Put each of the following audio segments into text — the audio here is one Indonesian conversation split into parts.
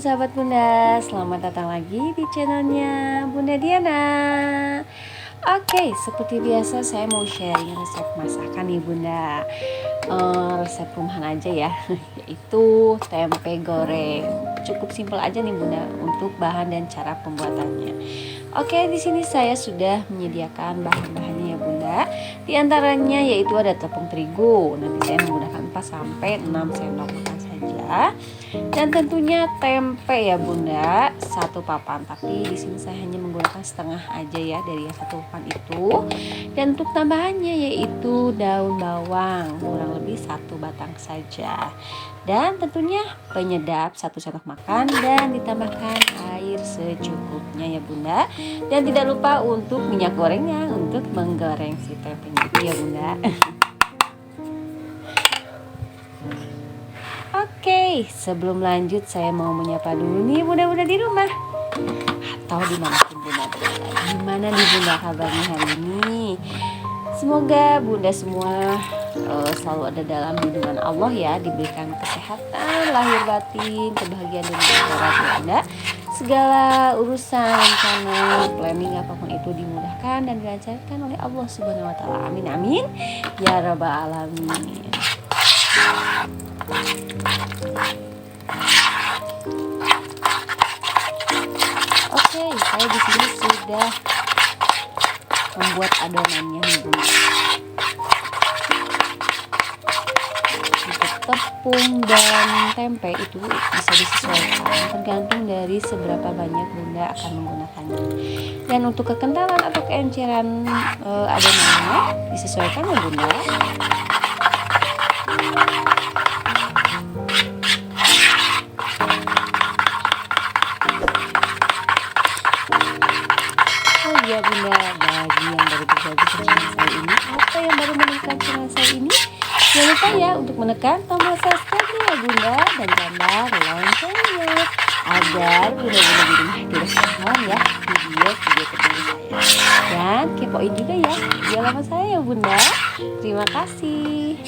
sahabat Bunda, selamat datang lagi di channelnya Bunda Diana. Oke, seperti biasa saya mau sharing resep masakan nih Bunda. Resep rumahan aja ya, yaitu tempe goreng. Cukup simpel aja nih Bunda untuk bahan dan cara pembuatannya. Oke, di sini saya sudah menyediakan bahan-bahannya ya Bunda. Di antaranya yaitu ada tepung terigu. Nanti saya menggunakan 4 sampai 6 sendok makan saja. Dan tentunya tempe ya Bunda, 1 papan. Tapi di sini saya hanya menggunakan setengah aja ya dari yang 1 papan itu. Dan untuk tambahannya yaitu daun bawang, kurang lebih 1 batang saja. Dan tentunya penyedap 1 sendok makan dan ditambahkan air secukupnya ya Bunda. Dan tidak lupa untuk minyak gorengnya untuk menggoreng si tempenya itu ya Bunda. Oke, sebelum lanjut saya mau menyapa dulu nih Bunda-bunda di rumah atau dimanapun Bunda berada. Gimana nih Bunda kabarnya hari ini? Semoga Bunda semua selalu ada dalam lindungan Allah ya, diberikan kesehatan lahir batin, kebahagiaan dan akhirat ya Bunda. Segala urusan, rencana, planning apapun itu dimudahkan dan dilancarkan oleh Allah Subhanahu wa taala. Amin amin ya rabbal alamin. Oke, saya di sini sudah membuat adonannya nih Bunda. Untuk tepung dan tempe itu bisa disesuaikan tergantung dari seberapa banyak Bunda akan menggunakannya. Dan untuk kekentalan atau keenceran adonannya disesuaikan ya Bunda. Ya Bunda, bagi yang baru bergabung ke channel saya ini atau yang baru menemukan channel saya ini, jangan lupa ya untuk menekan tombol subscribe ya Bunda dan gambar loncengnya agar Bunda-bunda di rumah tidak ketinggalan ya video-video terbaru saya. Dan kepoin juga ya video lama saya ya Bunda. Terima kasih.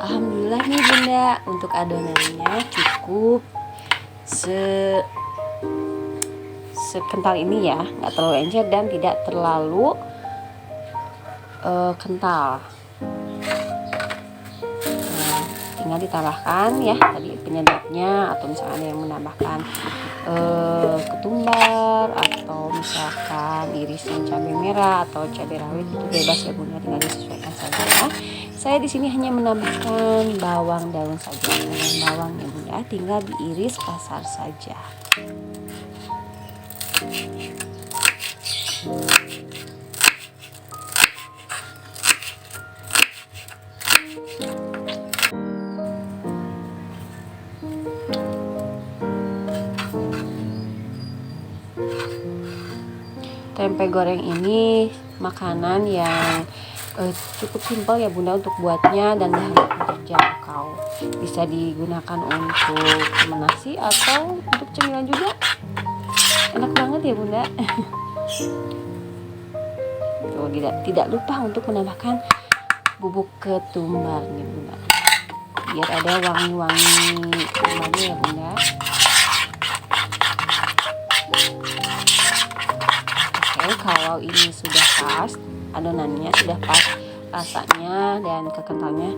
Alhamdulillah nih Bunda, untuk adonannya cukup sekental ini ya, nggak terlalu encer dan tidak terlalu kental. Nah, tinggal ditambahkan ya tadi penyedapnya, atau misalnya ada yang menambahkan ketumbar atau misalkan irisan cabai merah atau cabai rawit, itu bebas ya Bunda, tinggal disesuaikan saja ya. Saya di sini hanya menambahkan bawang daun saja. Dengan bawang ya Bunda, tinggal diiris kasar saja. Tempe goreng ini makanan yang cukup simpel ya Bunda untuk buatnya dan harganya terjangkau. Bisa digunakan untuk nasi atau untuk cemilan juga. Enak banget ya Bunda. Tuh, tidak lupa untuk menambahkan bubuk ketumbarnya Bunda. Biar ada wangi-wangi ketumbarnya ya Bunda. Oke, kalau ini sudah pas, adonannya sudah pas rasanya dan kekentalnya,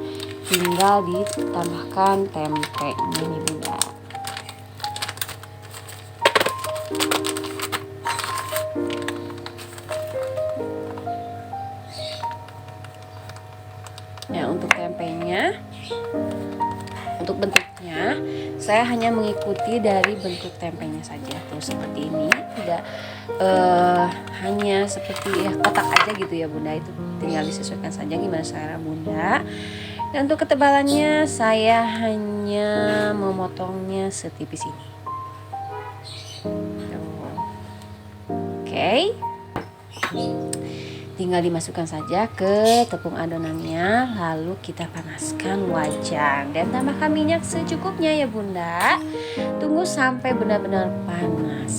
tinggal ditambahkan tempenya nih Bunda. Nah, untuk tempenya untuk bentuknya saya hanya mengikuti dari bentuk tempenya saja tuh seperti ini, tidak hanya seperti ya kotak aja gitu ya Bunda, itu tinggal disesuaikan saja gimana selera Bunda. Dan untuk ketebalannya saya hanya memotongnya setipis ini. Oke. Tinggal dimasukkan saja ke tepung adonannya, lalu kita panaskan wajan dan tambahkan minyak secukupnya ya Bunda. Tunggu sampai benar-benar panas.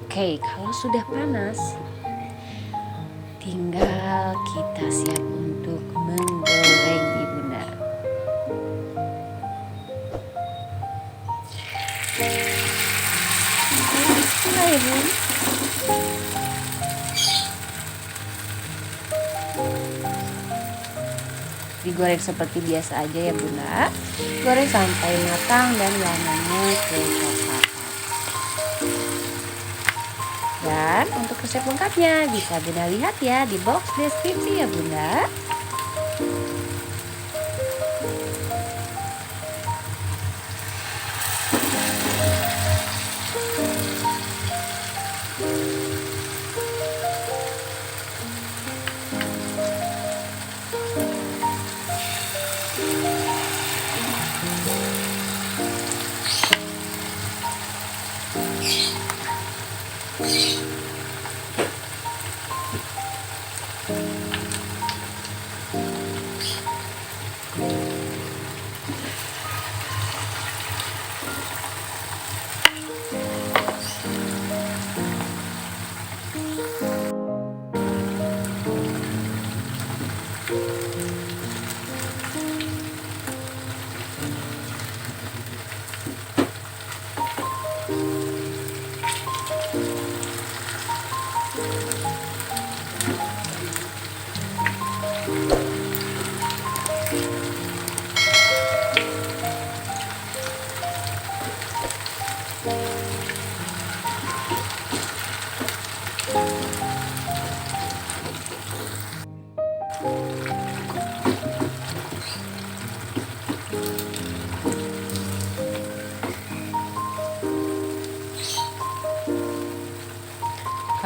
Oke, kalau sudah panas, tinggal kita siap untuk menggoreng nih Bunda. Bismillah ya Bun. Digoreng seperti biasa aja ya Bunda. Goreng sampai matang dan warnanya kecoklatan. Dan untuk resep lengkapnya bisa Bunda lihat ya di box deskripsi ya Bunda.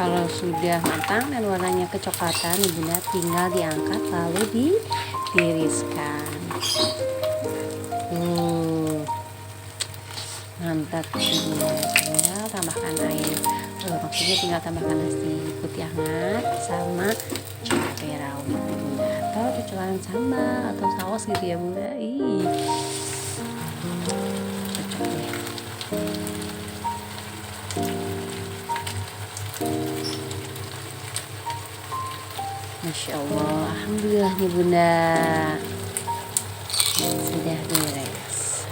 Kalau sudah matang dan warnanya kecoklatan, Bunda tinggal diangkat lalu ditiriskan. Mantap Bunda. Tinggal tambahkan air. Maksudnya tinggal tambahkan nasi putih hangat sama cabai rawit Bunda, atau cocolan sambal atau saus gitu ya Bunda. Cocok deh. Masya Allah, alhamdulillah nih Bunda, sudah beres.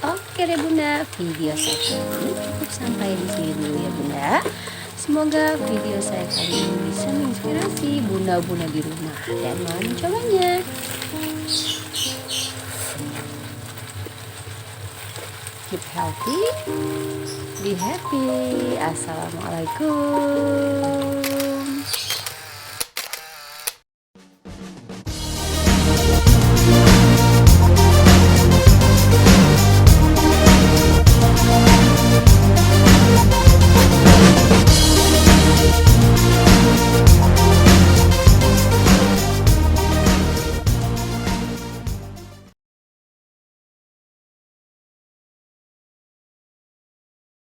Oke deh Bunda, video saya kali ini cukup sampai di sini dulu ya Bunda. Semoga video saya kali ini bisa menginspirasi bunda-bunda di rumah dan mau mencobanya. Keep healthy, be happy. Assalamualaikum.